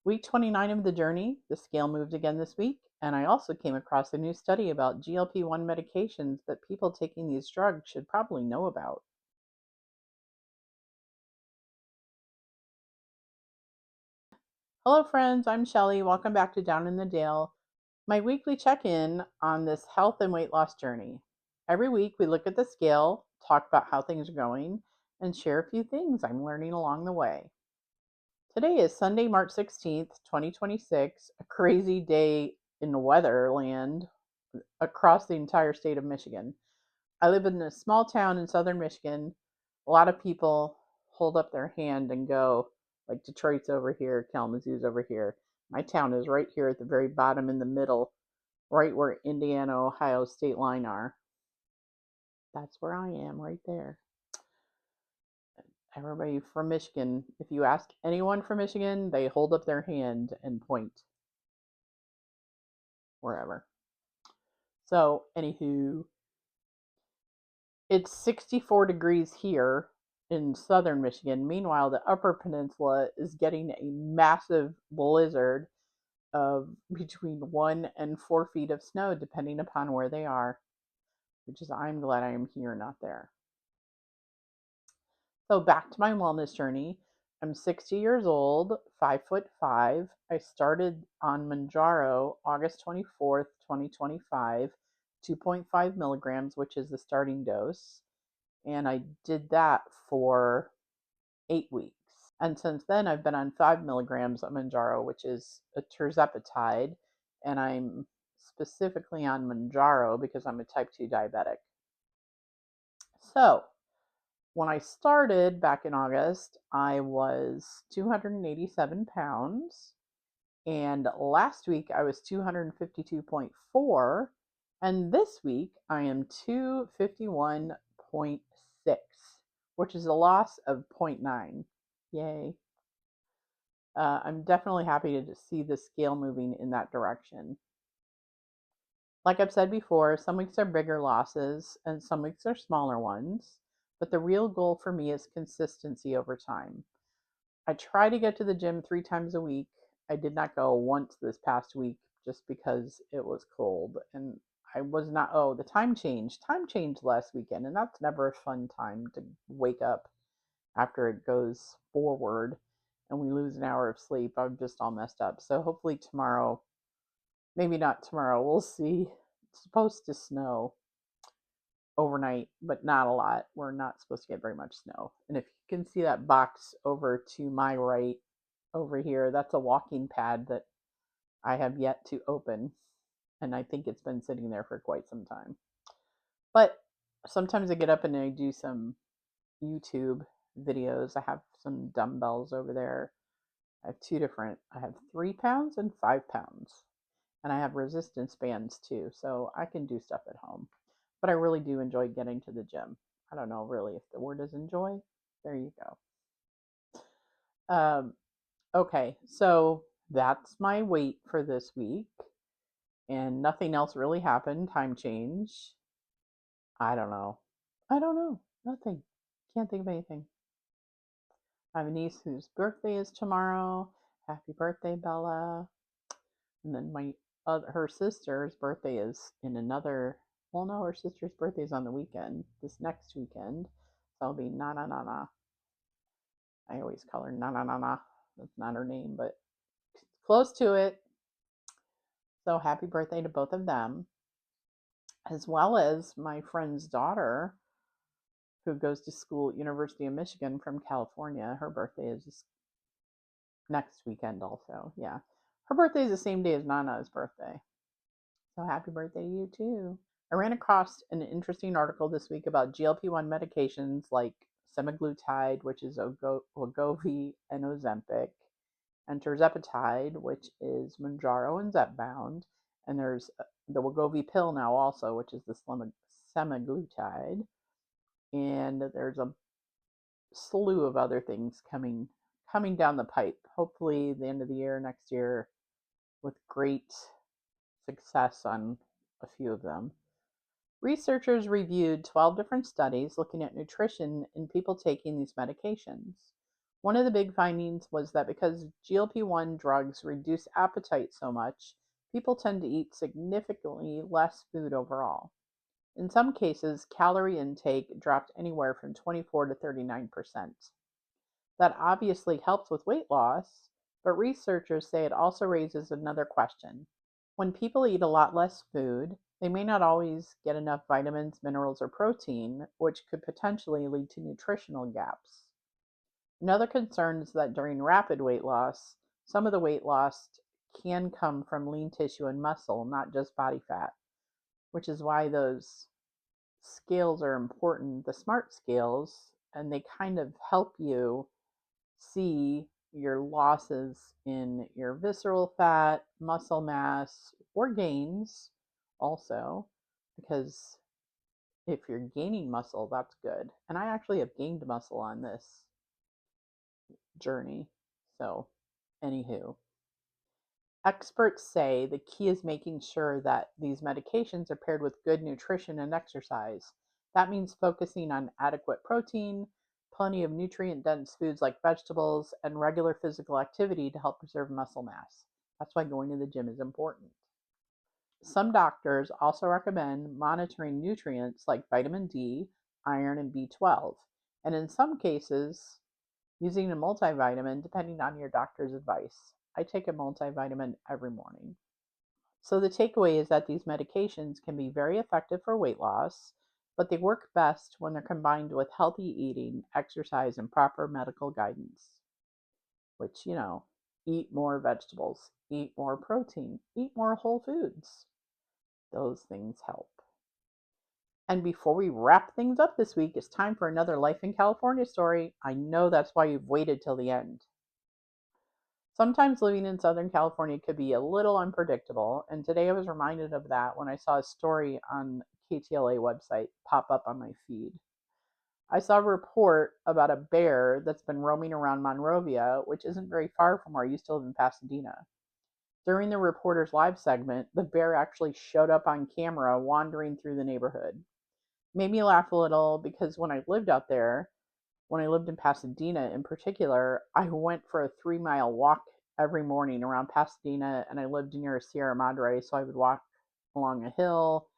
Week 29 of the journey, the scale moved again this week, and I also came across a new study about GLP-1 medications that people taking these drugs should probably know about. Hello, friends. I'm Shelly. Welcome back to Down in the Dale, my weekly check in on this health and weight loss journey. Every week, we look at the scale, talk about how things are going, and share a few things I'm learning along the way. Today is Sunday, March 16th, 2026, a crazy day in Weatherland across the entire state of Michigan. I live in a small town in southern Michigan. A lot of people hold up their hand and go, like Detroit's over here, Kalamazoo's over here. My town is right here at the very bottom in the middle, right where Indiana, Ohio state line are. That's where I am, right there. Everybody from Michigan, if you ask anyone from Michigan, they hold up their hand and point wherever. So, anywho, it's 64 degrees here in southern Michigan. Meanwhile, the upper peninsula is getting a massive blizzard of between 1 and 4 feet of snow, depending upon where they are, which is I'm glad I am here, not there. So back to my wellness journey. I'm 60 years old, 5'5". I started on Mounjaro August 24th, 2025, 2.5 milligrams, which is the starting dose. And I did that for 8 weeks. And since then, I've been on 5 milligrams of Mounjaro, which is a terzepatide. And I'm specifically on Mounjaro because I'm a type 2 diabetic. So, when I started back in August, I was 287 pounds. And last week, I was 252.4. And this week, I am 251.6, which is a loss of zero point 0.9. Yay. I'm definitely happy to see the scale moving in that direction. Like I've said before, some weeks are bigger losses and some weeks are smaller ones, but the real goal for me is consistency over time. I try to get to the gym 3 times a week. I did not go once this past week just because it was cold and I was not. Oh, the time changed. Time changed last weekend, and that's never a fun time to wake up after it goes forward and we lose an hour of sleep. I'm just all messed up. So hopefully tomorrow, maybe not tomorrow, we'll see. It's supposed to snow overnight, but not a lot. We're not supposed to get very much snow. And if you can see that box over to my right over here, that's a walking pad that I have yet to open. And I think it's been sitting there for quite some time. But sometimes I get up and I do some YouTube videos. I have some dumbbells over there. I have two different, I have 3 pounds and 5 pounds. And I have resistance bands too. So I can do stuff at home. But I really do enjoy getting to the gym. I don't know really if the word is enjoy. There you go. Okay, so that's my weight for this week. And nothing else really happened. Time change. I don't know. I don't know. Nothing. Can't think of anything. I have a niece whose birthday is tomorrow. Happy birthday, Bella. And then her sister's birthday is in another. Well, no, her sister's birthday is on the weekend. This next weekend, so it'll be na na na na. I always call her na na na na. That's not her name, but close to it. So happy birthday to both of them, as well as my friend's daughter, who goes to school at University of Michigan from California. Her birthday is next weekend, also. Yeah, her birthday is the same day as Nana's birthday. So happy birthday to you too. I ran across an interesting article this week about GLP-1 medications like semaglutide, which is Wegovy and Ozempic, and tirzepatide, which is Mounjaro and Zepbound. And there's the Wegovy pill now also, which is the semaglutide. And there's a slew of other things coming down the pipe. Hopefully, the end of the year, next year, with great success on a few of them. Researchers reviewed 12 different studies looking at nutrition in people taking these medications. One of the big findings was that because GLP-1 drugs reduce appetite so much, people tend to eat significantly less food overall. In some cases, calorie intake dropped anywhere from 24 to 39%. That obviously helps with weight loss, but researchers say it also raises another question. When people eat a lot less food, they may not always get enough vitamins, minerals, or protein, which could potentially lead to nutritional gaps. Another concern is that during rapid weight loss, some of the weight loss can come from lean tissue and muscle, not just body fat, which is why those scales are important, the SMART scales, and they kind of help you see your losses in your visceral fat, muscle mass, or gains also, because if you're gaining muscle, that's good. And I actually have gained muscle on this journey. So, anywho, experts say the key is making sure that these medications are paired with good nutrition and exercise. That means focusing on adequate protein, plenty of nutrient dense foods like vegetables, and regular physical activity to help preserve muscle mass. That's why going to the gym is important. Some doctors also recommend monitoring nutrients like vitamin D, iron, and B12, and in some cases, using a multivitamin depending on your doctor's advice. I take a multivitamin every morning. So the takeaway is that these medications can be very effective for weight loss, but they work best when they're combined with healthy eating, exercise, and proper medical guidance, which, eat more vegetables, eat more protein, eat more whole foods. Those things help. And before we wrap things up this week, it's time for another Life in California story. I know that's why you've waited till the end. Sometimes living in Southern California could be a little unpredictable, and today I was reminded of that when I saw a story on KTLA website pop up on my feed. I saw a report about a bear that's been roaming around Monrovia, which isn't very far from where I used to live in Pasadena. During the reporter's live segment, the bear actually showed up on camera wandering through the neighborhood. Made me laugh a little because when I lived out there, when I lived in Pasadena in particular, I went for a 3 mile walk every morning around Pasadena, and I lived near Sierra Madre, so I would walk along a hill,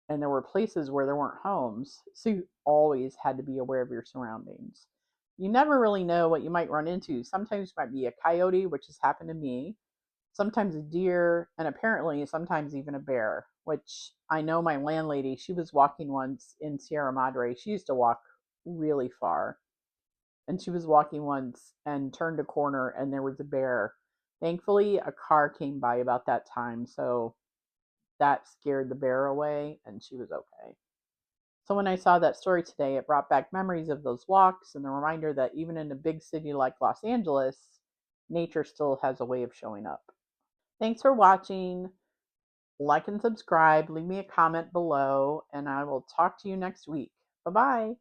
and there were places where there weren't homes, so you always had to be aware of your surroundings. You never really know what you might run into. Sometimes it might be a coyote, which has happened to me, sometimes a deer, and apparently sometimes even a bear, which I know my landlady, she was walking once in Sierra Madre. She used to walk really far, and she was walking once and turned a corner and there was a bear. Thankfully, a car came by about that time, so that scared the bear away and she was okay. So when I saw that story today, it brought back memories of those walks and the reminder that even in a big city like Los Angeles, nature still has a way of showing up. Thanks for watching. Like and subscribe. Leave me a comment below, and I will talk to you next week. Bye bye.